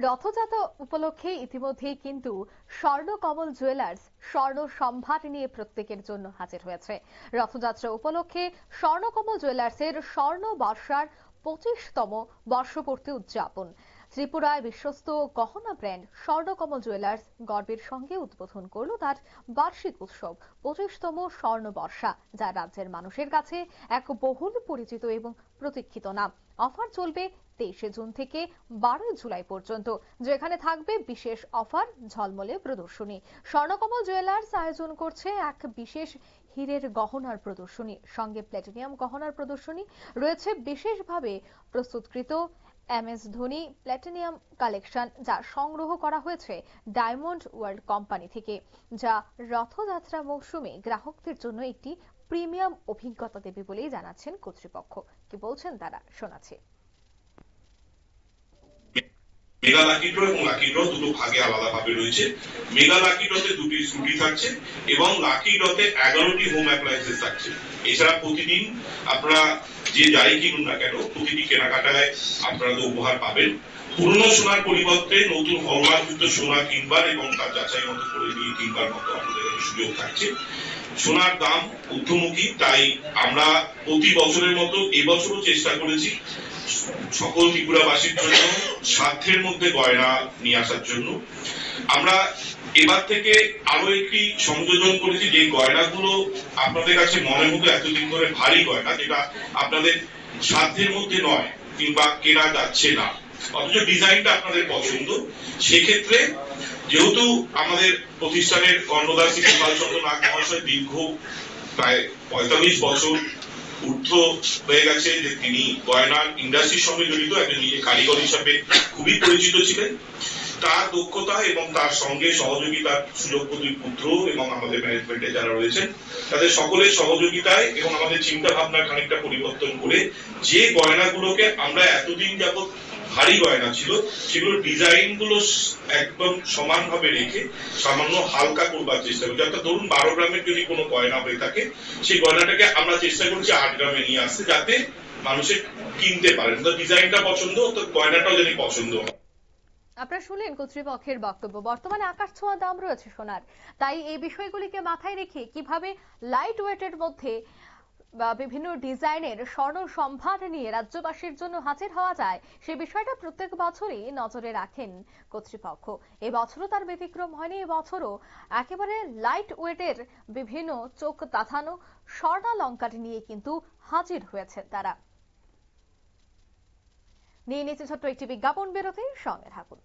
রথযাত্রা উপলক্ষে ইতিমধ্যেই কিন্তু স্বর্ণকমল জুয়েলার্স স্বর্ণ সম্ভার নিয়ে প্রত্যেকের জন্য হাজির হয়েছে। রথযাত্রা উপলক্ষে স্বর্ণকমল জুয়েলার্সের স্বর্ণ বর্ষার 25তম বর্ষপূর্তি উদযাপন। ত্রিপুরায় বিশ্বস্ত গহনা ব্র্যান্ড স্বর্ণকমল জুয়েলার্স গর্বের সঙ্গে উদ্বোধন করল তার বার্ষিক উৎসব 25তম স্বর্ণ বর্ষা, যা রাজ্যের মানুষের কাছে এক বহুল পরিচিত এবং প্রতীক্ষিত নাম। অফার চলবে 23 জুন থেকে 12 জুলাই পর্যন্ত, যেখানে থাকবে বিশেষ অফার, ঝলমলে প্রদর্শনী। স্বর্ণকমল জুয়েলার্স আয়োজন করছে এক বিশেষ হীরের গহনার প্রদর্শনী, সঙ্গে প্ল্যাটিনিয়াম গহনার প্রদর্শনী রয়েছে। বিশেষভাবে প্রস্তুতকৃত MS ধোনি প্ল্যাটিনিয়াম কালেকশন, যা সংগ্রহ করা হয়েছে ডায়মন্ড ওয়ার্ল্ড কোম্পানি থেকে, যা রথযাত্রা মৌসুমে গ্রাহকদের জন্য একটি প্রিমিয়াম অভিজ্ঞতা দেবে বলেই জানাচ্ছেন কর্তৃপক্ষ। কি বলছেন তারা, শোনাচ্ছি। মেগা লাকি ড্র এবং লাকি ড্র দুটো ভাগে আলাদা ভাবে রয়েছে। মেগা লাকি ড্রতে 2টি স্কুটি থাকছে এবং লাকি ড্রতে 11টি হোম অ্যাপ্লায়েন্সেস থাকছে। এছাড়া প্রতিদিন আপনারা যে যাই কিনুন না কেন, প্রতিটি কেনাকাটায় আপনারা তো উপহার পাবেন। পুরনো সোনার পরিবর্তে নতুন হলমার্কযুক্ত সোনা কিনবার এবং তার যাচাই মতো করে নিয়ে কিনবার মতো আমাদের সুযোগ থাকছে। সোনার দাম ঊর্ধ্বমুখী, তাই আমরা প্রতি বছরের মতো এবছরও চেষ্টা করেছি সকল ত্রিপুরাবাসীর জন্য সাধ্যের মধ্যে গয়না নিয়ে আসার জন্য। আমরা এবার থেকে আরো একটি সংযোজন করেছি, যে গয়নাগুলো আপনাদের কাছে মনে হতো এতদিন ধরে ভারী গয়না, যেটা আপনাদের সাধ্যের মধ্যে নয় কিংবা কেনা যাচ্ছে না, অথচ ডিজাইনটা আপনাদের পছন্দ। সেক্ষেত্রে যেহেতু আমাদের প্রতিষ্ঠানের কর্ণধার শ্রী গোপাল চন্দ্র নাগ মহাশয় দীর্ঘ প্রায় 45 বছর ঊর্ধ্ব হয়ে গেছে, যে তিনি গয়নার ইন্ডাস্ট্রির সঙ্গে জড়িত, একজন নিজে কারিগর হিসাবে খুবই পরিচিত ছিলেন। তার দক্ষতা এবং তার সঙ্গে সহযোগিতার সুযোগ্য দুই পুত্র এবং আমাদের ম্যানেজমেন্টে যারা রয়েছেন, তাদের সকলের সহযোগিতায় এবং আমাদের চিন্তা ভাবনার খানিকটা পরিবর্তন করে যে গয়নাগুলোকে আমরা এতদিন যাবত ভারী গয়না ছিল, সেগুলোর ডিজাইন গুলো একদম সমানভাবে রেখে সামান্য হালকা করবার চেষ্টা করছি। অর্থাৎ ধরুন 12 গ্রামের যদি কোনো গয়না হয়ে থাকে, সেই গয়নাটাকে আমরা চেষ্টা করছি 8 গ্রামে নিয়ে আসতে, যাতে মানুষের কিনতে পারেন। তো ডিজাইনটা পছন্দ, তো গয়নাটাও যেন পছন্দ হয়। আপনারা শুনলেন কর্তৃপক্ষের বক্তব্য। বর্তমানে আকাশ ছোঁয়া দাম রয়েছে সোনার, তাই এই বিষয়গুলিকে মাথায় রেখে কিভাবে লাইট ওয়েটের মধ্যে বা বিভিন্ন ডিজাইনের স্বর্ণ সম্ভার নিয়ে রাজ্যবাসীর জন্য হাজির হওয়া যায়, সে বিষয়টা প্রত্যেক বছরই নজরে রাখেন কর্তৃপক্ষ। এবছরও তার ব্যতিক্রম হয়নি। এবছরও একেবারে লাইট ওয়েটের বিভিন্ন চোখ তাথানো স্বর্ণালংকার নিয়ে কিন্তু হাজির হয়েছে তারা। নিয়ে নিচ্ছে ছোট্ট একটি বিজ্ঞাপন বিরতি, সঙ্গে থাকুন।